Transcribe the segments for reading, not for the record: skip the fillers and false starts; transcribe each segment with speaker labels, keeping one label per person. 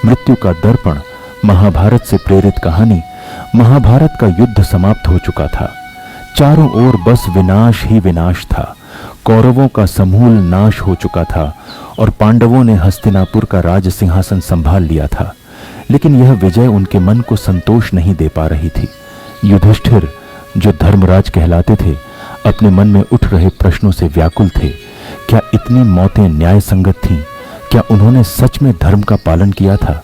Speaker 1: मृत्यु का दर्पण महाभारत से प्रेरित कहानी। महाभारत का युद्ध समाप्त हो चुका था। चारों ओर बस विनाश ही विनाश था। कौरवों का समूल नाश हो चुका था और पांडवों ने हस्तिनापुर का राज सिंहासन संभाल लिया था। लेकिन यह विजय उनके मन को संतोष नहीं दे पा रही थी। युधिष्ठिर, जो धर्मराज कहलाते थे, अपने मन में उठ रहे प्रश्नों से व्याकुल थे। क्या इतनी मौतें न्याय संगत थीं? क्या उन्होंने सच में धर्म का पालन किया था?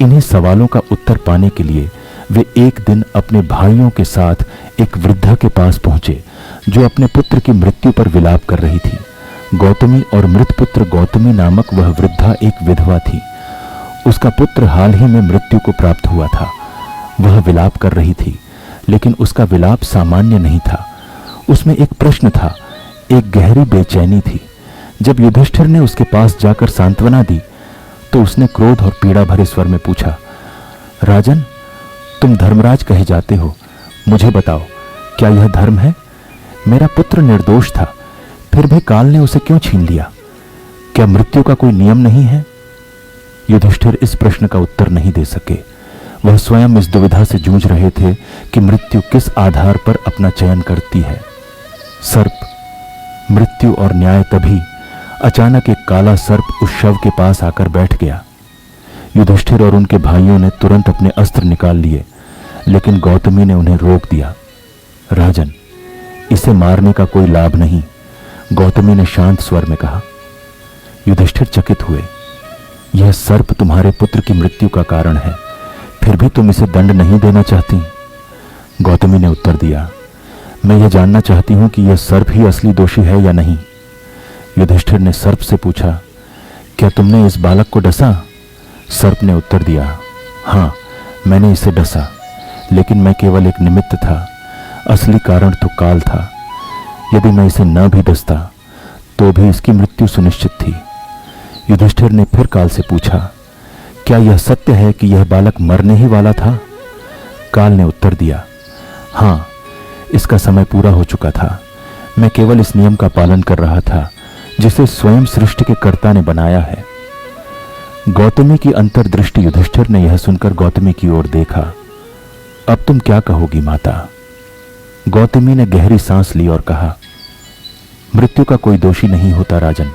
Speaker 1: इन्हीं सवालों का उत्तर पाने के लिए वे एक दिन अपने भाइयों के साथ एक वृद्धा के पास पहुंचे, जो अपने पुत्र की मृत्यु पर विलाप कर रही थी। गौतमी और मृतपुत्र गौतमी नामक वह वृद्धा एक विधवा थी। उसका पुत्र हाल ही में मृत्यु को प्राप्त हुआ था। वह विलाप कर रही थी, लेकिन उसका विलाप सामान्य नहीं था। उसमें एक प्रश्न था, एक गहरी बेचैनी थी। जब युधिष्ठिर ने उसके पास जाकर सांत्वना दी तो उसने क्रोध और पीड़ा भरे स्वर में पूछा, राजन, तुम धर्मराज कहे जाते हो, मुझे बताओ, क्या यह धर्म है? मेरा पुत्र निर्दोष था, फिर भी काल ने उसे क्यों छीन लिया? क्या मृत्यु का कोई नियम नहीं है? युधिष्ठिर इस प्रश्न का उत्तर नहीं दे सके। वह स्वयं इस दुविधा से जूझ रहे थे कि मृत्यु किस आधार पर अपना चयन करती है। सर्प, मृत्यु और न्याय। तभी अचानक एक काला सर्प उस शव के पास आकर बैठ गया। युधिष्ठिर और उनके भाइयों ने तुरंत अपने अस्त्र निकाल लिए, लेकिन गौतमी ने उन्हें रोक दिया। राजन, इसे मारने का कोई लाभ नहीं, गौतमी ने शांत स्वर में कहा। युधिष्ठिर चकित हुए। यह सर्प तुम्हारे पुत्र की मृत्यु का कारण है, फिर भी तुम इसे दंड नहीं देना चाहती? गौतमी ने उत्तर दिया, मैं यह जानना चाहती हूं कि यह सर्प ही असली दोषी है या नहीं। युधिष्ठिर ने सर्प से पूछा, क्या तुमने इस बालक को डसा? सर्प ने उत्तर दिया, हां, मैंने इसे डसा, लेकिन मैं केवल एक निमित्त था। असली कारण तो काल था। यदि मैं इसे न भी डसता तो भी इसकी मृत्यु सुनिश्चित थी। युधिष्ठिर ने फिर काल से पूछा, क्या यह सत्य है कि यह बालक मरने ही वाला था? काल ने उत्तर दिया, हां, इसका समय पूरा हो चुका था। मैं केवल इस नियम का पालन कर रहा था जिसे स्वयं सृष्टि के कर्ता ने बनाया है। गौतमी की अंतर्दृष्टि। युधिष्ठिर ने यह सुनकर गौतमी की ओर देखा। अब तुम क्या कहोगी माता? गौतमी ने गहरी सांस ली और कहा, मृत्यु का कोई दोषी नहीं होता राजन।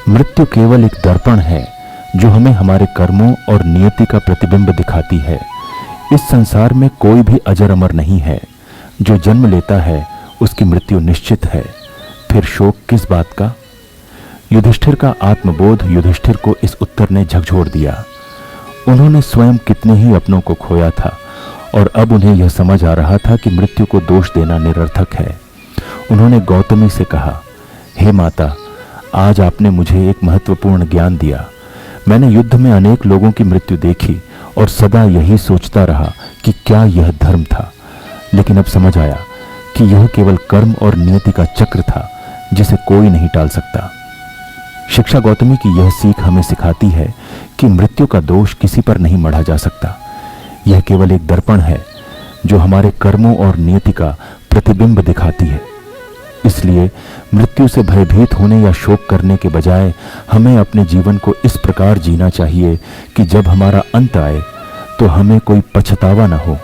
Speaker 1: मृत्यु केवल एक दर्पण है जो हमें हमारे कर्मों और नियति का प्रतिबिंब दिखाती है। इस संसार में कोई भी अजर अमर नहीं है। जो जन्म लेता है उसकी मृत्यु निश्चित है। फिर शोक किस बात का? युधिष्ठिर का आत्मबोध युधिष्ठिर को इस उत्तर ने झकझोर दिया। उन्होंने स्वयं कितने ही अपनों को खोया था और अब उन्हें यह समझ आ रहा था कि मृत्यु को दोष देना निरर्थक है। उन्होंने गौतमी से कहा, हे माता, आज आपने मुझे एक महत्वपूर्ण ज्ञान दिया। मैंने युद्ध में अनेक लोगों की मृत्यु देखी और सदा यही सोचता रहा कि क्या यह धर्म था, लेकिन अब समझ आया कि यह केवल कर्म और नियति का चक्र था जिसे कोई नहीं टाल सकता। शिक्षा गौतमी की यह सीख हमें सिखाती है कि मृत्यु का दोष किसी पर नहीं मढ़ा जा सकता। यह केवल एक दर्पण है जो हमारे कर्मों और नियति का प्रतिबिंब दिखाती है। इसलिए मृत्यु से भयभीत होने या शोक करने के बजाय हमें अपने जीवन को इस प्रकार जीना चाहिए कि जब हमारा अंत आए तो हमें कोई पछतावा न हो।